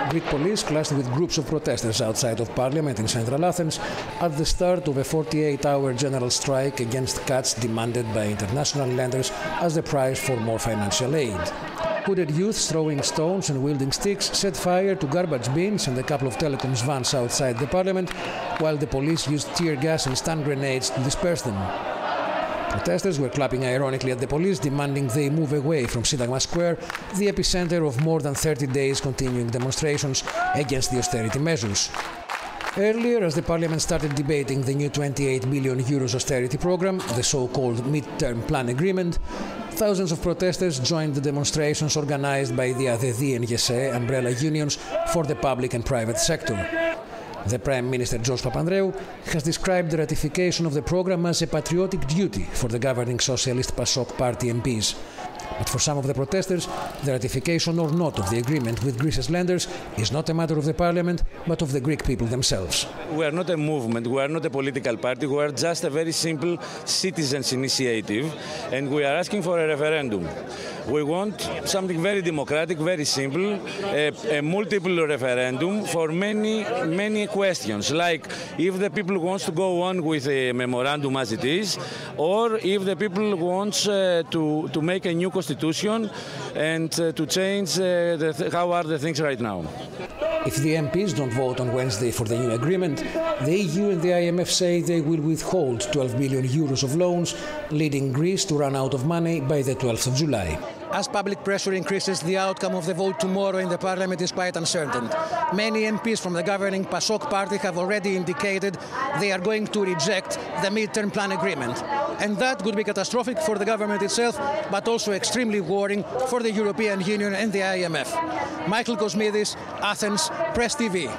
Greek police clashed with groups of protesters outside of Parliament in central Athens at the start of a 48-hour general strike against cuts demanded by international lenders as the price for more financial aid. Hooded youths throwing stones and wielding sticks set fire to garbage bins and a couple of telecoms vans outside the Parliament, while the police used tear gas and stun grenades to disperse them. Protesters were clapping ironically at the police, demanding they move away from Syntagma Square, the epicenter of more than 30 days continuing demonstrations against the austerity measures. Earlier, as the Parliament started debating the new 28 billion euros austerity programme, the so-called Mid-Term Plan Agreement, thousands of protesters joined the demonstrations organised by the ADEDI and GESE umbrella unions for the public and private sector. The Prime Minister George Papandreou has described the ratification of the programme as a patriotic duty for the governing Socialist PASOK party MPs. But for some of the protesters, the ratification or not of the agreement with Greece's lenders is not a matter of the Parliament, but of the Greek people themselves. We are not a movement, we are not a political party, we are just a very simple citizens' initiative, and we are asking for a referendum. We want something very democratic, very simple, a multiple referendum for many questions, like if the people want to go on with a memorandum as it is, or if the people want to make a new constitution and to change how are the things right now. If the MPs don't vote on Wednesday for the new agreement, the EU and the IMF say they will withhold 12 billion euros of loans, leading Greece to run out of money by the 12th of July. As public pressure increases, the outcome of the vote tomorrow in the Parliament is quite uncertain. Many MPs from the governing PASOK party have already indicated they are going to reject the mid-term plan agreement. And that would be catastrophic for the government itself, but also extremely worrying for the European Union and the IMF. Michael Kosmidis, Athens, Press TV.